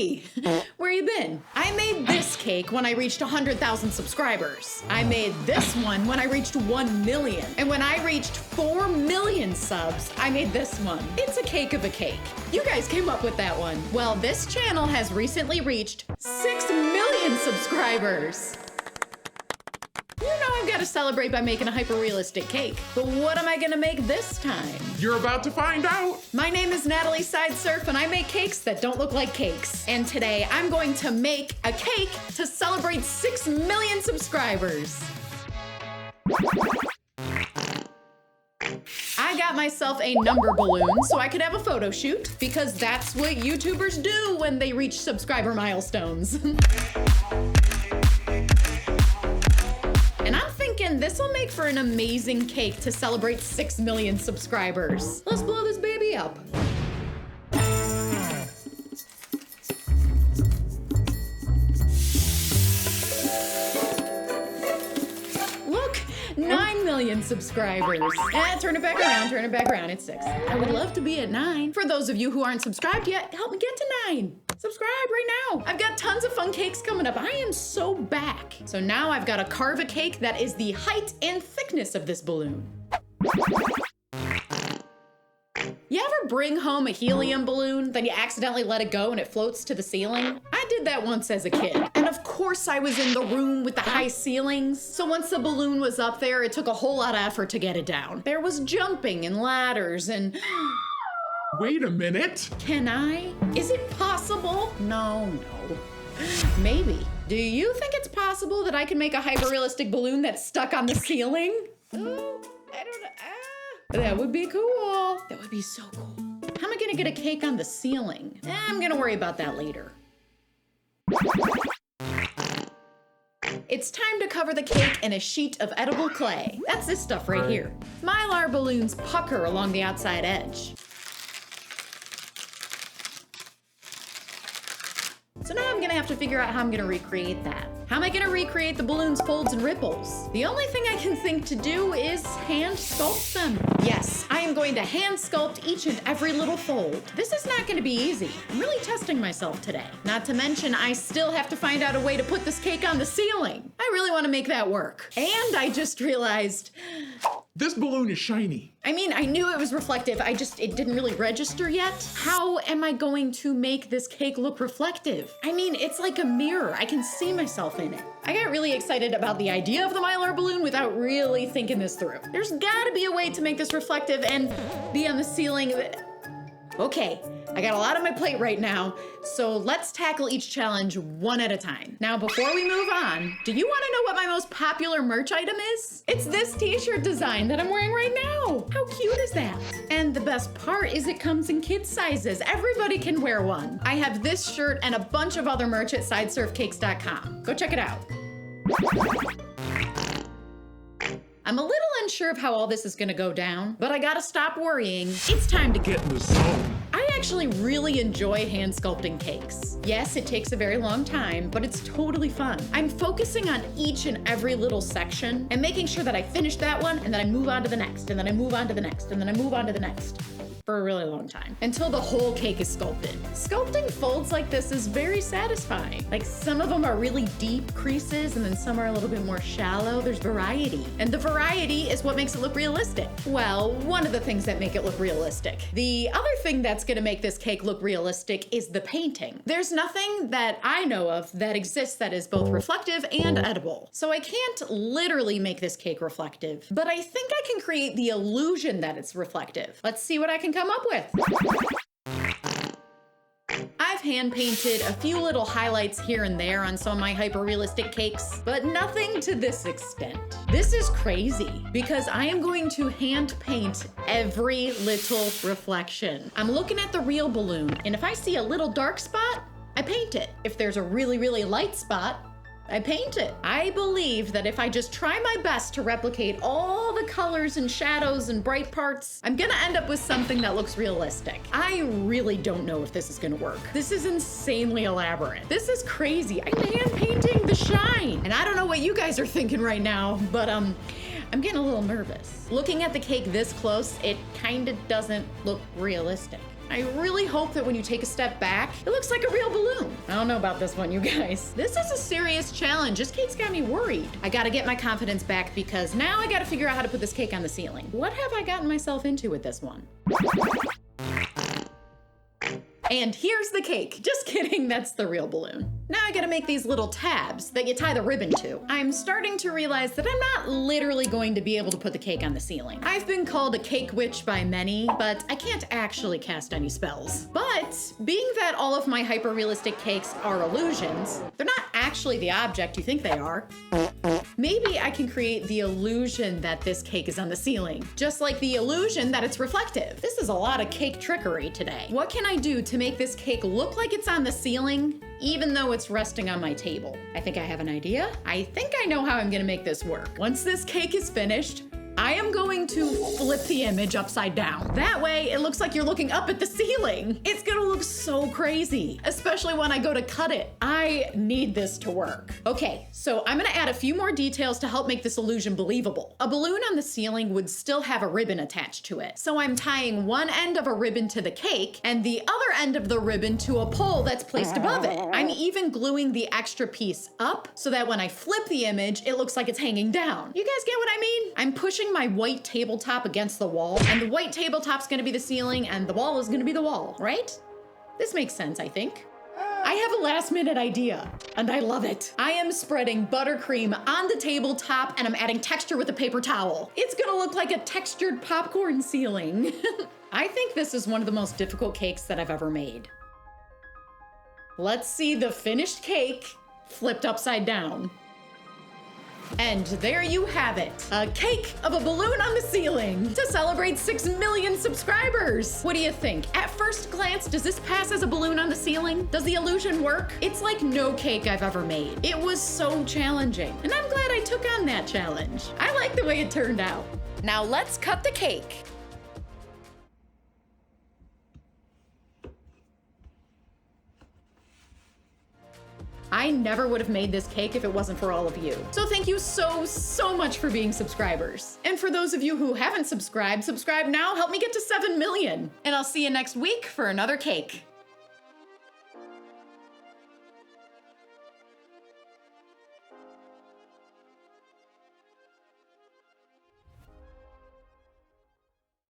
Hey, where you been? I made this cake when I reached 100,000 subscribers. I made this one when I reached 1 million. And when I reached 4 million subs, I made this one. It's a cake of a cake. You guys came up with that one. Well, this channel has recently reached 6 million subscribers. You know I've got to celebrate by making a hyper-realistic cake. But what am I gonna make this time? You're about to find out. My name is Natalie Sideserf and I make cakes that don't look like cakes. And today I'm going to make a cake to celebrate 6 million subscribers. I got myself a number balloon so I could have a photo shoot because that's what YouTubers do when they reach subscriber milestones. This will make for an amazing cake to celebrate 6 million subscribers. Let's blow this baby up. Look, 9 million subscribers. Turn it back around, turn it back around. It's 6. I would love to be at 9. For those of you who aren't subscribed yet, help me get to 9. Subscribe right now. I've got tons of fun cakes coming up. I am so back. So now I've got to carve a cake that is the height and thickness of this balloon. You ever bring home a helium balloon, then you accidentally let it go and it floats to the ceiling? I did that once as a kid. And of course I was in the room with the high ceilings. So once the balloon was up there, it took a whole lot of effort to get it down. There was jumping and ladders and... Wait a minute. Can I? Is it possible? No. Maybe. Do you think it's possible that I can make a hyper-realistic balloon that's stuck on the ceiling? Oh, I don't know. That would be cool. That would be so cool. How am I gonna get a cake on the ceiling? I'm gonna worry about that later. It's time to cover the cake in a sheet of edible clay. That's this stuff right here. Mylar balloons pucker along the outside edge. So now I'm gonna have to figure out how I'm gonna recreate that. How am I gonna recreate the balloon's folds and ripples? The only thing I can think to do is hand sculpt them. Yes, I am going to hand sculpt each and every little fold. This is not gonna be easy. I'm really testing myself today. Not to mention, I still have to find out a way to put this cake on the ceiling. I really wanna make that work. And I just realized, this balloon is shiny. I mean, I knew it was reflective, it didn't really register yet. How am I going to make this cake look reflective? I mean, it's like a mirror. I can see myself in it. I got really excited about the idea of the Mylar balloon without really thinking this through. There's gotta be a way to make this reflective and be on the ceiling. Okay, I got a lot on my plate right now, so let's tackle each challenge one at a time. Now, before we move on, do you want to know what my most popular merch item is? It's this t-shirt design that I'm wearing right now. How cute is that? And the best part is it comes in kid sizes. Everybody can wear one. I have this shirt and a bunch of other merch at sideserfcakes.com. Go check it out. I'm a little unsure of how all this is gonna go down, but I gotta stop worrying. It's time to Get in the zone. I actually really enjoy hand sculpting cakes. Yes, it takes a very long time, but it's totally fun. I'm focusing on each and every little section and making sure that I finish that one and then I move on to the next, and then I move on to the next, and then I move on to the next. For a really long time, until the whole cake is sculpted. Sculpting folds like this is very satisfying. Like, some of them are really deep creases and then some are a little bit more shallow. There's variety. And the variety is what makes it look realistic. Well, one of the things that make it look realistic. The other thing that's gonna make this cake look realistic is the painting. There's nothing that I know of that exists that is both reflective and edible. So I can't literally make this cake reflective, but I think I can create the illusion that it's reflective. Let's see what I can come up with. I've hand painted a few little highlights here and there on some of my hyper-realistic cakes, but nothing to this extent. This is crazy because I am going to hand paint every little reflection. I'm looking at the real balloon, and if I see a little dark spot, I paint it. If there's a really, really light spot, I paint it. I believe that if I just try my best to replicate all the colors and shadows and bright parts, I'm gonna end up with something that looks realistic. I really don't know if this is gonna work. This is insanely elaborate. This is crazy. I'm hand painting the shine. And I don't know what you guys are thinking right now, but I'm getting a little nervous. Looking at the cake this close, it kinda doesn't look realistic. I really hope that when you take a step back, it looks like a real balloon. I don't know about this one, you guys. This is a serious challenge. This cake's got me worried. I gotta get my confidence back because now I gotta figure out how to put this cake on the ceiling. What have I gotten myself into with this one? And here's the cake. Just kidding, that's the real balloon. Now I gotta make these little tabs that you tie the ribbon to. I'm starting to realize that I'm not literally going to be able to put the cake on the ceiling. I've been called a cake witch by many, but I can't actually cast any spells. But being that all of my hyper-realistic cakes are illusions, they're not actually the object you think they are. Maybe I can create the illusion that this cake is on the ceiling, just like the illusion that it's reflective. This is a lot of cake trickery today. What can I do to make this cake look like it's on the ceiling, even though it's resting on my table? I think I have an idea. I think I know how I'm gonna make this work. Once this cake is finished, I am going to flip the image upside down. That way, it looks like you're looking up at the ceiling. It's gonna look so crazy, especially when I go to cut it. I need this to work. Okay, so I'm gonna add a few more details to help make this illusion believable. A balloon on the ceiling would still have a ribbon attached to it. So I'm tying one end of a ribbon to the cake and the other end of the ribbon to a pole that's placed above it. I'm even gluing the extra piece up so that when I flip the image, it looks like it's hanging down. You guys get what I mean? I'm pushing my white tabletop against the wall, and the white tabletop's gonna be the ceiling, and the wall is gonna be the wall, right? This makes sense, I think. I have a last-minute idea, and I love it. I am spreading buttercream on the tabletop, and I'm adding texture with a paper towel. It's gonna look like a textured popcorn ceiling. I think this is one of the most difficult cakes that I've ever made. Let's see the finished cake flipped upside down. And there you have it, a cake of a balloon on the ceiling to celebrate 6 million subscribers. What do you think? At first glance, does this pass as a balloon on the ceiling? Does the illusion work? It's like no cake I've ever made. It was so challenging, and I'm glad I took on that challenge. I like the way it turned out. Now let's cut the cake. I never would have made this cake if it wasn't for all of you. So thank you so much for being subscribers. And for those of you who haven't subscribed, subscribe now, help me get to 7 million. And I'll see you next week for another cake.